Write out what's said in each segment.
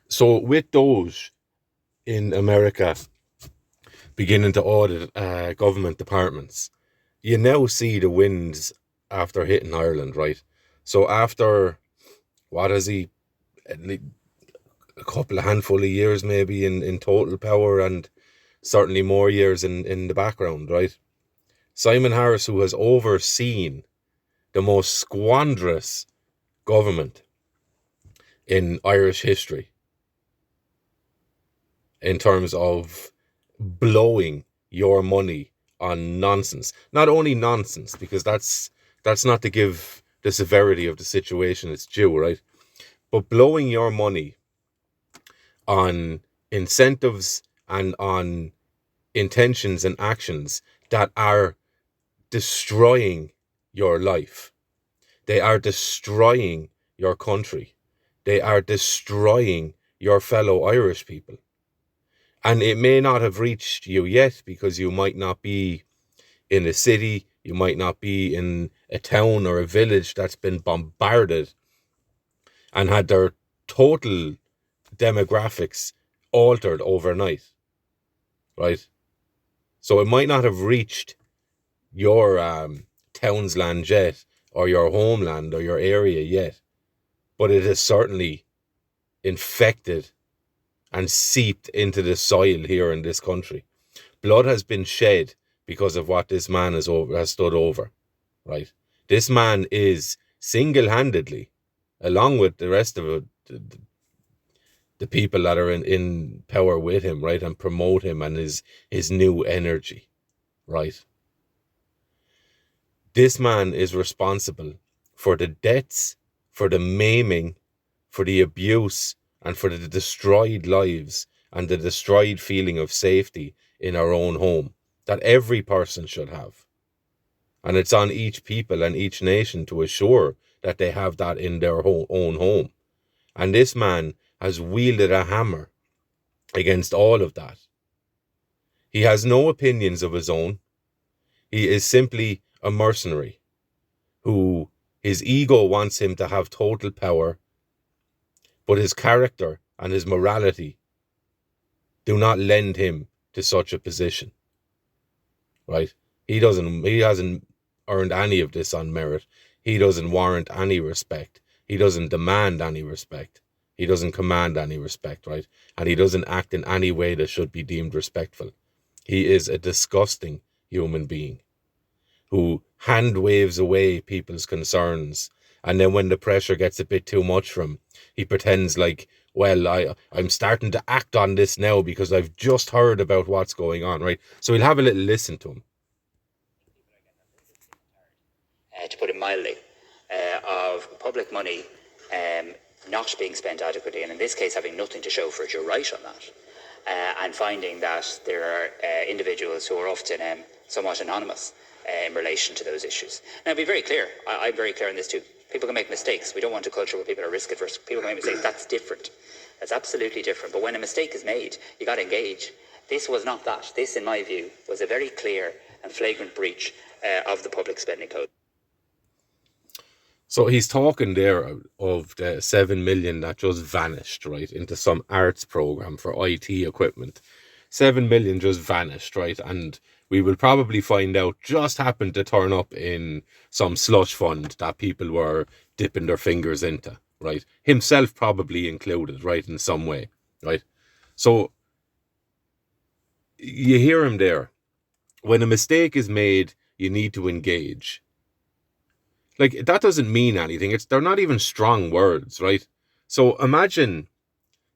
So with those in America beginning to audit government departments, you now see the winds after hitting Ireland, right? So after, what is he, a couple of handful of years maybe in total power, and certainly more years in the background, right? Simon Harris, who has overseen the most squanderous government in Irish history in terms of blowing your money on nonsense. Not only nonsense, because that's not to give the severity of the situation its due, right? But blowing your money on incentives and on intentions and actions that are destroying your life. They are destroying your country. They are destroying your fellow Irish people. And it may not have reached you yet because you might not be in a city, you might not be in a town or a village that's been bombarded and had their total demographics altered overnight, right? So it might not have reached your town's land yet, or your homeland or your area yet, but it has certainly infected and seeped into the soil here in this country. Blood has been shed because of what this man has stood over, right? This man is single-handedly, along with the rest of it, the people that are in power with him, right, and promote him and his new energy, right? This man is responsible for the deaths, for the maiming, for the abuse, and for the destroyed lives and the destroyed feeling of safety in our own home that every person should have. And it's on each people and each nation to assure that they have that in their own home. And this man has wielded a hammer against all of that. He has no opinions of his own. He is simply a mercenary who his ego wants him to have total power, but his character and his morality do not lend him to such a position, right? He hasn't earned any of this on merit. He doesn't warrant any respect. He doesn't demand any respect. He doesn't command any respect, right? And he doesn't act in any way that should be deemed respectful. He is a disgusting human being who hand waves away people's concerns. And then when the pressure gets a bit too much for him, he pretends like, well, I'm starting to act on this now because I've just heard about what's going on, right? So we'll have a little listen to him. To put it mildly, of public money not being spent adequately, and in this case having nothing to show for it. You're right on that. And finding that there are individuals who are often somewhat anonymous in relation to those issues. Now, be very clear, I'm very clear on this too. People can make mistakes. We don't want a culture where people are risk adverse. People can make mistakes. That's different. That's absolutely different. But when a mistake is made, you got to engage. This was not that. This, in my view, was a very clear and flagrant breach of the public spending code. So he's talking there of the 7 million that just vanished, right, into some arts program for IT equipment. 7 million just vanished, right? And we will probably find out just happened to turn up in some slush fund that people were dipping their fingers into, right? Himself probably included, right, in some way, right? So you hear him there. When a mistake is made, you need to engage. Like, that doesn't mean anything. They're not even strong words, right? So imagine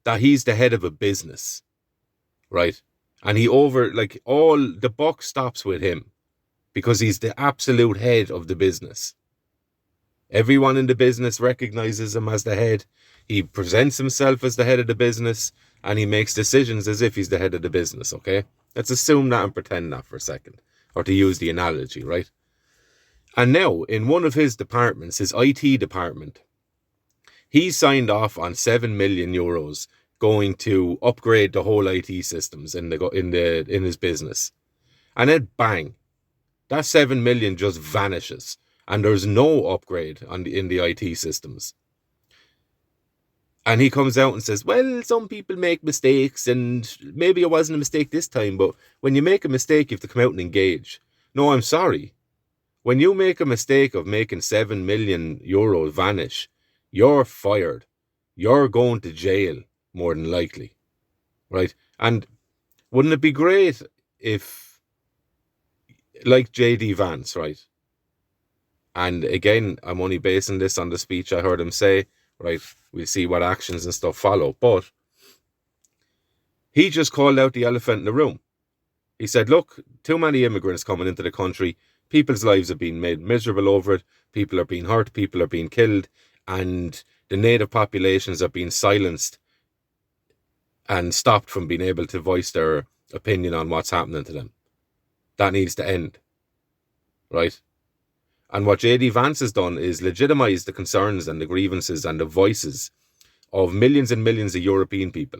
that he's the head of a business, right? And all the buck stops with him because he's the absolute head of the business. Everyone in the business recognizes him as the head. He presents himself as the head of the business, and he makes decisions as if he's the head of the business, okay? Let's assume that and pretend that for a second, or to use the analogy, right? And now, in one of his departments, his IT department, he signed off on 7 million euros going to upgrade the whole IT systems in his business. And then bang, that 7 million just vanishes and there's no upgrade in the IT systems. And he comes out and says, well, some people make mistakes, and maybe it wasn't a mistake this time, but when you make a mistake, you have to come out and engage. No, I'm sorry. When you make a mistake of making 7 million euros vanish, you're fired. You're going to jail, more than likely. Right? And wouldn't it be great if, like J.D. Vance, right? And again, I'm only basing this on the speech I heard him say, right? We'll see what actions and stuff follow. But he just called out the elephant in the room. He said, look, too many immigrants coming into the country. People's lives are being made miserable over it. People are being hurt. People are being killed. And the native populations are being silenced and stopped from being able to voice their opinion on what's happening to them. That needs to end. Right? And what J.D. Vance has done is legitimize the concerns and the grievances and the voices of millions and millions of European people.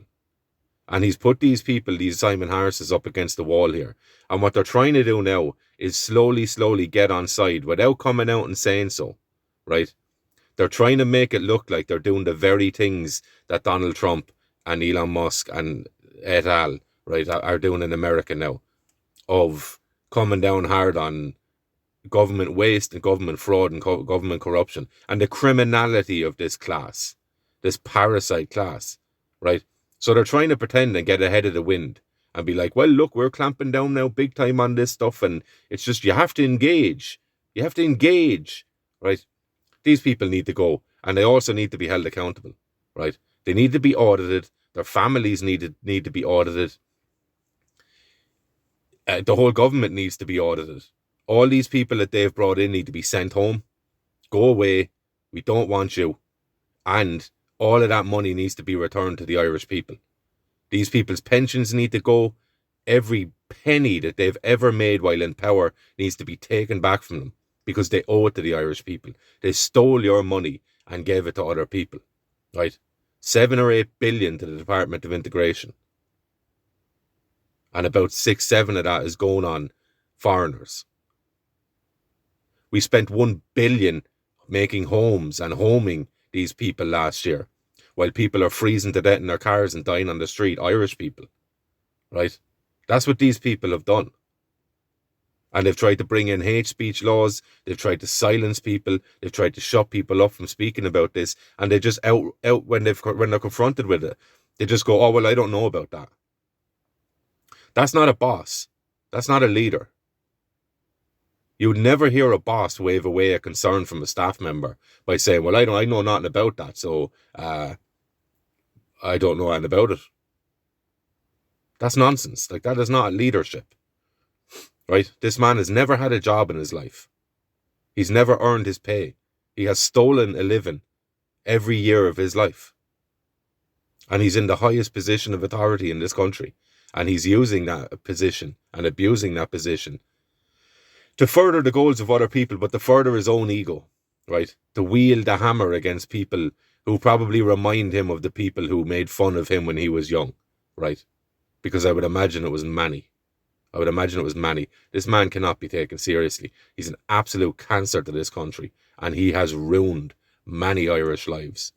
And he's put these people, these Simon Harrises, up against the wall here. And what they're trying to do now is slowly get on side without coming out and saying so, right? They're trying to make it look like they're doing the very things that Donald Trump and Elon Musk and et al., right, are doing in America now, of coming down hard on government waste and government fraud and government corruption and the criminality of this class, this parasite class, right? So they're trying to pretend and get ahead of the wind and be like, well, look, we're clamping down now big time on this stuff, and it's just you have to engage. You have to engage, right? These people need to go, and they also need to be held accountable, right? They need to be audited. Their families need to be audited. The whole government needs to be audited. All these people that they've brought in need to be sent home. Go away. We don't want you. And all of that money needs to be returned to the Irish people. These people's pensions need to go. Every penny that they've ever made while in power needs to be taken back from them because they owe it to the Irish people. They stole your money and gave it to other people, right? 7 or 8 billion to the Department of Integration. And about 6-7 of that is going on foreigners. We spent 1 billion making homes and homing these people last year, while people are freezing to death in their cars and dying on the street, Irish people, right? That's what these people have done. And they've tried to bring in hate speech laws. They've tried to silence people. They've tried to shut people up from speaking about this. And they just out when they're confronted with it, they just go, oh, well, I don't know about that. That's not a boss. That's not a leader. You would never hear a boss wave away a concern from a staff member by saying, well, I know nothing about that, so I don't know anything about it. That's nonsense. Like, that is not leadership, right? This man has never had a job in his life. He's never earned his pay. He has stolen a living every year of his life. And he's in the highest position of authority in this country. And he's using that position and abusing that position to further the goals of other people, but to further his own ego, right? To wield the hammer against people who probably remind him of the people who made fun of him when he was young, right? Because I would imagine it was many. This man cannot be taken seriously. He's an absolute cancer to this country, and he has ruined many Irish lives.